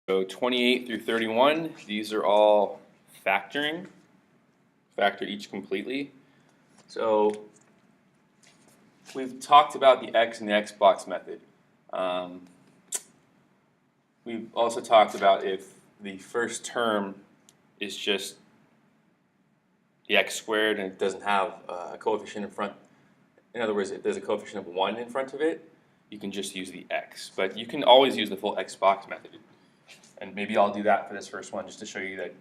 So 28 through 31, these are all factoring. Factor each completely. So we've talked about the x and the x box method. We've also talked about if the first term is just the x squared and it doesn't have a coefficient in front. In other words, if there's a coefficient of 1 in front of it, you can just use the x. But you can always use the full x box method. And maybe I'll do that for this first one just to show you that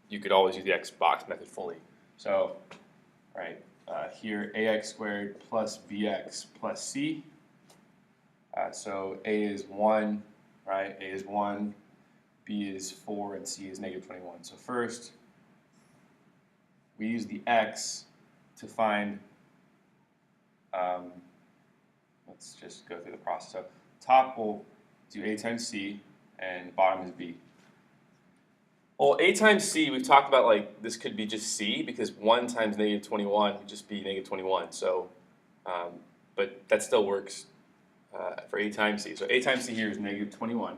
you could always use the x box method fully. So, right here, ax squared plus bx plus c. So a is 1, right? A is 1, b is 4, and c is negative 21. So first, we use the x to find, let's just go through the process. So top will do a times c, and bottom is b. Well, a times c, we've talked about like this could be just c because 1 times negative 21 would just be negative 21. So, but that still works for a times c. So a times c here is negative 21,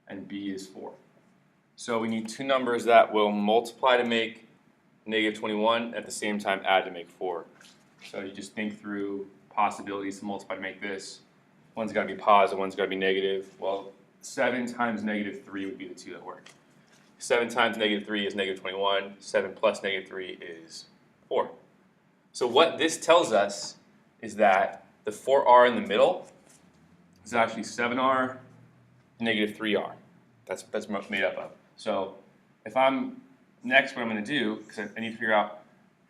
and b is 4. So we need two numbers that will multiply to make negative 21 at the same time add to make 4. So you just think through possibilities to multiply to make this. One's got to be positive, one's got to be negative. Well, 7 times negative 3 would be the two that work. 7 times negative 3 is negative 21. 7 plus negative 3 is 4. So what this tells us is that the 4r in the middle is actually 7r, negative 3r. That's made up of. So if I'm next, what I'm going to do, because I need to figure out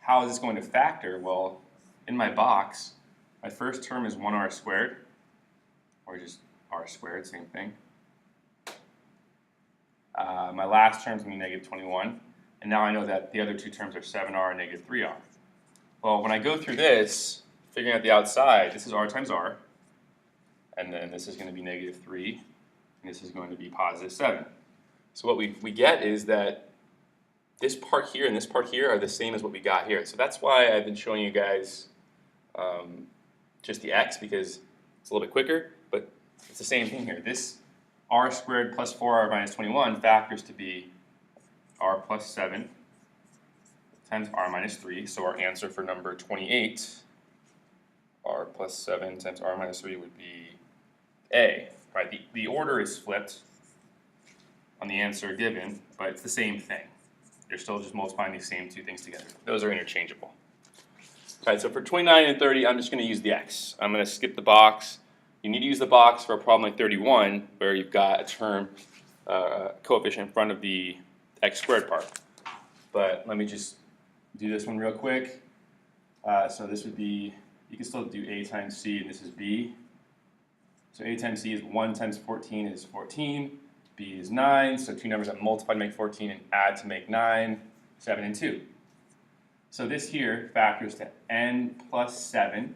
how is this going to factor. Well, in my box, my first term is 1r squared, or just r squared, same thing. My last term is going to be negative 21, and now I know that the other two terms are 7r and negative 3r. Well, when I go through this, figuring out the outside, this is r times r, and then this is going to be negative 3, and this is going to be positive 7. So what we get is that this part here and this part here are the same as what we got here. So that's why I've been showing you guys just the x, because it's a little bit quicker, but it's the same thing here. This r squared plus 4r minus 21 factors to be r plus 7 times r minus 3. So our answer for number 28, r plus 7 times r minus 3 would be A. Right? The order is flipped on the answer given, but it's the same thing. You're still just multiplying these same two things together. Those are interchangeable. Right, so for 29 and 30, I'm just going to use the x. I'm going to skip the box. You need to use the box for a problem like 31, where you've got a term, coefficient in front of the x squared part. But let me just do this one real quick. So this would be, you can still do a times c, and this is b. So a times c is 1 times 14 is 14. B is 9, so two numbers that multiply to make 14 and add to make 9, 7 and 2. So this here factors to n plus 7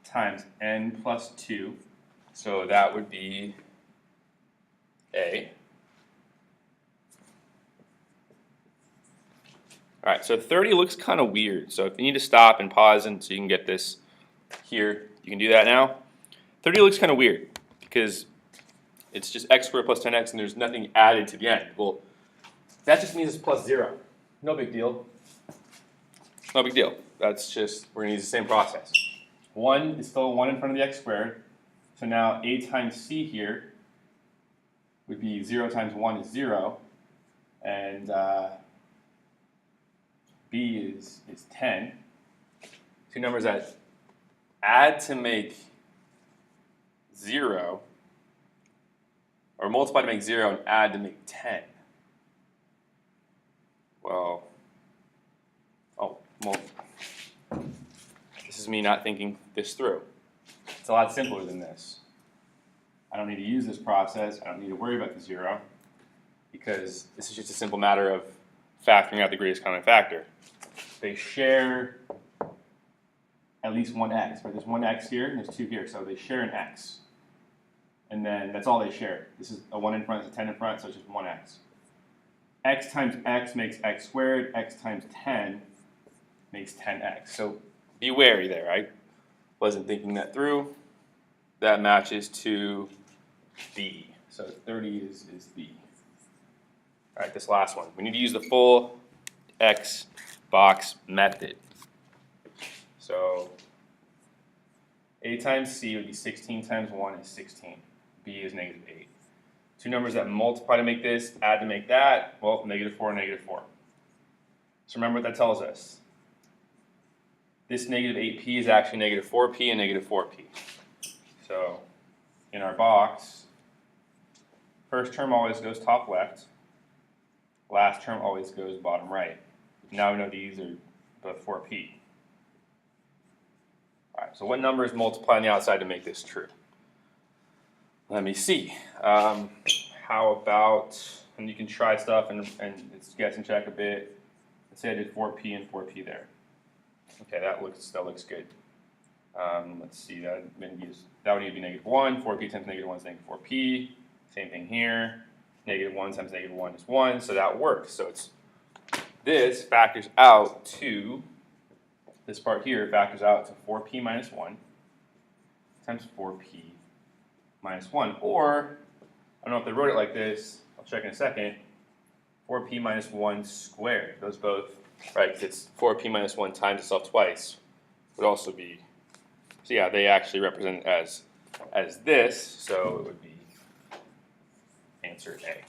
times n plus 2. So that would be A. Alright, so 30 looks kind of weird. So if you need to stop and pause and so you can get this here, you can do that now. 30 looks kind of weird because it's just x squared plus 10x and there's nothing added to the end. Well, that just means it's plus 0. No big deal. No big deal. That's just, we're going to use the same process. 1 is still 1 in front of the x squared. So now a times c here would be 0 times 1 is 0. And b is 10. Two numbers that add to make 0, or multiply to make 0 and add to make 10. Well, this is me not thinking this through. It's a lot simpler than this. I don't need to use this process. I don't need to worry about the 0 because this is just a simple matter of factoring out the greatest common factor. They share at least one x, right? There's one x here and there's 2 here, so they share an x. And then that's all they share. This is a 1 in front, it's a 10 in front, so it's just 1x. X times x makes x squared, x times 10 makes 10x. So be wary there, I wasn't thinking that through. That matches to B. So So 30 is B. All right, this last one. We need to use the full X box method. So A times C would be 16 times 1 is 16. B is negative 8. Two numbers that multiply to make this, add to make that, well, negative 4, negative 4. So remember what that tells us. This negative 8p is actually negative 4p and negative 4p. So in our box, first term always goes top left. Last term always goes bottom right. Now we know these are both 4p. All right, so what numbers multiply on the outside to make this true? Let me see. How about, and you can try stuff and it's guess and check a bit. Let's say I did 4p and 4p there. Okay, that looks good. Let's see, that would need to be negative 1. 4p times negative 1 is negative 4p. Same thing here. Negative 1 times negative 1 is 1, so that works. So this factors out to, this part here factors out to 4p minus 1 times 4p minus 1. Or, I don't know if they wrote it like this, I'll check in a second, 4p minus 1 squared. Those both, right, because it's 4p minus 1 times itself twice, would also be, so yeah, they actually represent as this, so it would be answer A.